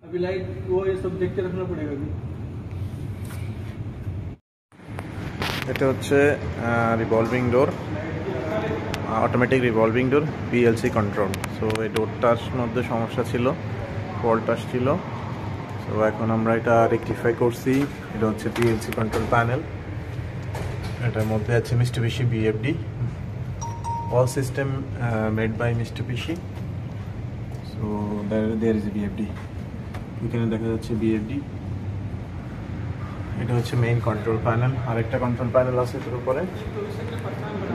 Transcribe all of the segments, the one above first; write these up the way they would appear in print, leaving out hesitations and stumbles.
अभी लाइट वो ये सब देख के रखना पड़ेगा अभी। এটা হচ্ছে রিভলভিং ডোর, অটোমেটিক রিভলভিং ডোর, পিএলসি কন্ট্রোল। সো এই ডোরটার মধ্যে সমস্যা ছিল, ফল্ট আসছিল। সো এখন আমরা এটা রেকটিফাই করছি। এটা হচ্ছে পিএলসি কন্ট্রোল প্যানেল, এটার মধ্যে আছে Mitsubishi BFD, all system made by Mitsubishi. So there is BFD, এখানে দেখা যাচ্ছে বিএফডি। এটা হচ্ছে মেইন কন্ট্রোল প্যানেল, আরেকটা কন্ট্রোল প্যানেল আছে এটার উপরে,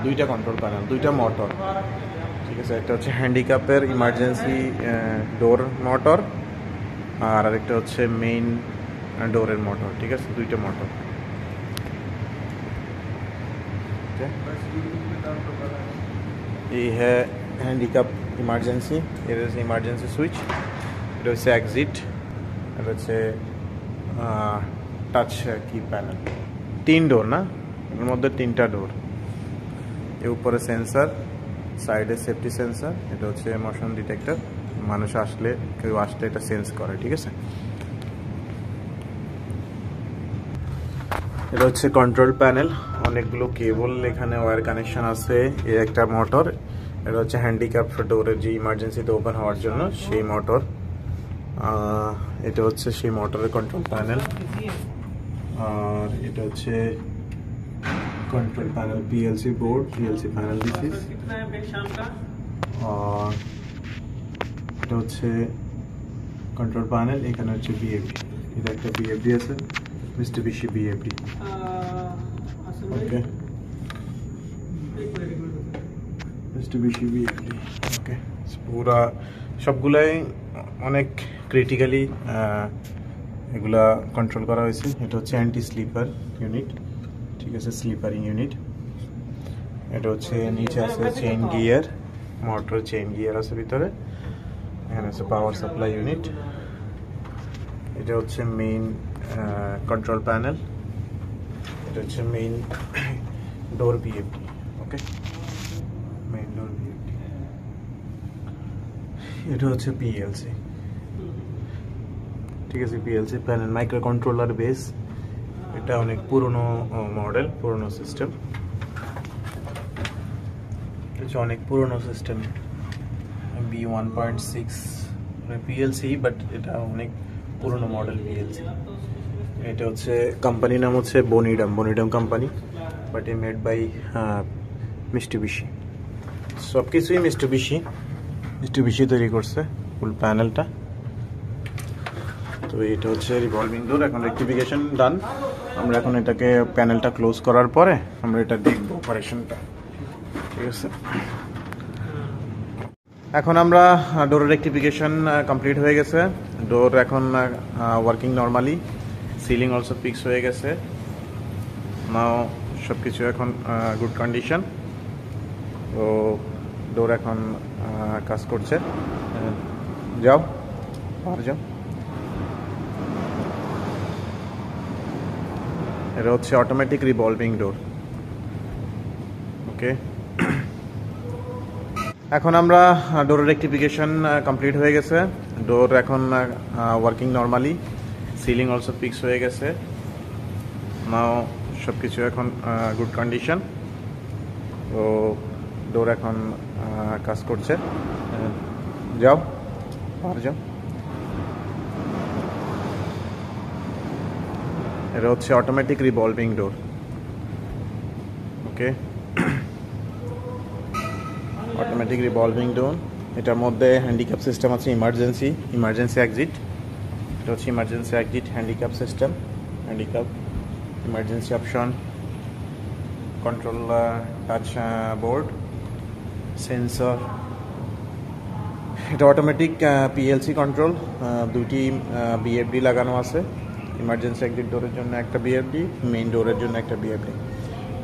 দুইটা কন্ট্রোল প্যানেল, দুইটা মোটর, ঠিক আছে। একটা হচ্ছে হ্যান্ডিক্যাপের ইমার্জেন্সি ডোর মোটর, আর আরেকটা হচ্ছে মেইন ডোরের মোটর, ঠিক আছে, দুইটা মোটর। এই হ্যাঁ হ্যান্ডিক্যাপ ইমার্জেন্সি, এর হচ্ছে ইমার্জেন্সি সুইচ, এটা হচ্ছে এক্সিট, এটা হচ্ছে টাচ কি প্যানেল, তিন ডোর না, এর মধ্যে তিনটা ডোর। এর উপরে সেন্সার, সাইডে সেফটি সেন্সার, এটা হচ্ছে মোশন ডিটেক্টর, মানুষ আসলে কেউ আসলে এটা সেন্স করে, ঠিক আছে। এটা হচ্ছে কন্ট্রোল প্যানেল, অনেকগুলো কেবল এখানে ওয়্যার কানেকশন আছে। এর একটা মোটর, এটা হচ্ছে হ্যান্ডিক্যাপ ডোরের যে ইমার্জেন্সিতে ওপেন হওয়ার জন্য সেই মোটর। এটা হচ্ছে সেই মোটরের কন্ট্রোল প্যানেল। আর এটা হচ্ছে control panel, PLC board, PLC panel this is. और এটা হচ্ছে कंट्रोल पैनल, এখানে হচ্ছে বিএফডি, এটা একটা বিএফডি আছে, মিস্টুবিশি বিএফডি। ওকে, মিস্টুবিশি বিএফডি। ওকে, পুরা সবগুলাই অনেক ক্রিটিক্যালি এগুলা কন্ট্রোল করা হয়েছে। এটা হচ্ছে অ্যান্টি স্লিপার ইউনিট, ঠিক আছে, স্লিপারিং ইউনিট। এটা হচ্ছে নিচে আছে chain gear, motor chain gear আছে ভিতরে। এখানে আছে পাওয়ার সাপ্লাই ইউনিট। এটা হচ্ছে মেইন কন্ট্রোল প্যানেল, এটা হচ্ছে মেইন ডোর বিএফডি। ওকে, মেইন ডোর বিএফডি। এটা হচ্ছে পিএলসি, ঠিক আছে, PLC panel, micro controller base. এটা অনেক পুরনো মডেল, পুরনো সিস্টেম, এটা অনেক পুরনো সিস্টেম, B1.6 পিএলসি, বাট এটা অনেক পুরনো মডেল পিএলসি। এটা হচ্ছে কোম্পানির নাম হচ্ছে বনিডাম, বনিডাম company, but a made by Mitsubishi. সব কিছুই মিস্টুবিশি, মিস্টুবিশি তৈরি করছে ফুল প্যানেলটা। তো এটা হচ্ছে রিভলভিং ডোর। এখন রেক্টিফিকেশন ডান, আমরা এখন এটাকে প্যানেলটা ক্লোজ করার পরে আমরা এটা দেখব অপারেশনটা, ঠিক আছে। এখন আমরা ডোরের রেক্টিফিকেশন কমপ্লিট হয়ে গেছে, ডোর এখন working normally, ceiling also fix হয়ে গেছে, নাও সব কিছু এখন গুড কন্ডিশন। তো ডোর এখন কাজ করছে, যাও আর যাও। এটা হচ্ছে অটোমেটিক রিভলভিং ডোর। ওকে, এখন আমরা ডোরের রেক্টিফিকেশন কমপ্লিট হয়ে গেছে, ডোর এখন working normally, ceiling also fix হয়ে গেছে, নাও সব কিছু এখন গুড কন্ডিশন। তো ডোর এখন কাজ করছে, যাও আর যাও। এটা হচ্ছে অটোমেটিক রিভলভিং ডোর। ওকে, অটোমেটিক রিভলভিং ডোর, এটার মধ্যে হ্যান্ডিক্যাপ সিস্টেম আছে, ইমার্জেন্সি, ইমার্জেন্সি এক্সিট। এটা হচ্ছে emergency exit, handicap system, handicap emergency option, control touch board, sensor. এটা অটোমেটিক পিএলসি কন্ট্রোল, দুটি বিএফডি লাগানো আছে, ইমার্জেন্সি এক্সিট ডোরের জন্য একটা বিএফডি, মেইন ডোরের জন্য একটা বিএফডি।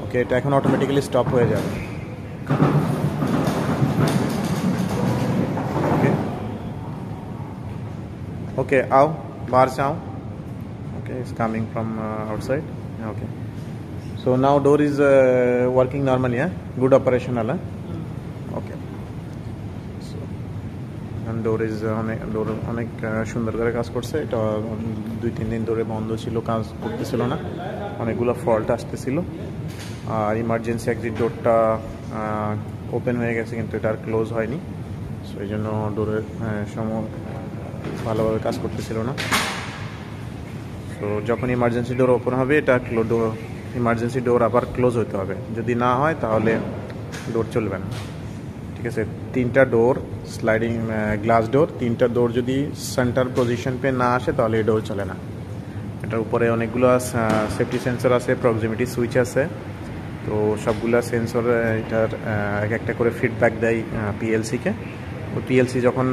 ওকে, এটা এখন অটোমেটিক্যালি স্টপ হয়ে যাবে। ओके ओके, आओ बाहर से आओ। Okay, it's coming from outside. Okay, so now door is working normally, good operational है। ओके, सो ডোর অনেক সুন্দর করে কাজ করছে। এটা 2-3 দিন ধরে বন্ধ ছিল, কাজ করতেছিল না, অনেকগুলো ফল্ট আসতেছিল। আর ইমার্জেন্সি এক্সিট ডোরটা ওপেন হয়ে গেছে, কিন্তু এটা আর ক্লোজ হয়নি। সো এই জন্য ডোরের ভালোভাবে কাজ করতেছিল না। তো যখন ইমার্জেন্সি ডোর ওপেন হবে, এটা ইমার্জেন্সি ডোর আবার ক্লোজ হতে হবে। যদি না হয় তাহলে ডোর চলবে না। ঠিক আছে, 3টা ডোর স্লাইডিং গ্লাস ডোর, 3টা ডোর যদি সেন্টার পজিশন পে না আসে তাহলে এই ডোর চলে না। এটার উপরে অনেকগুলো সেফটি সেন্সর আছে, প্রক্সিমিটি সুইচ আছে। তো সবগুলা সেন্সর এটার এক একটা করে ফিডব্যাক দেয় পিএলসিকে। তো পিএলসি যখন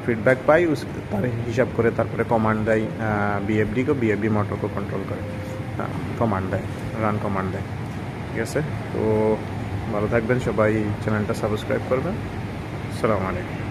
ফিডব্যাক পাই তার হিসাব করে তারপরে কমান্ড দেয় বিএফডিকে, বিএফডি মোটরকে কন্ট্রোল করে কমান্ড দেয়, রান কমান্ড দেয়। ঠিক আছে, তো ভালো থাকবেন সবাই, চ্যানেলটা সাবস্ক্রাইব করবেন। আসসালামু আলাইকুম।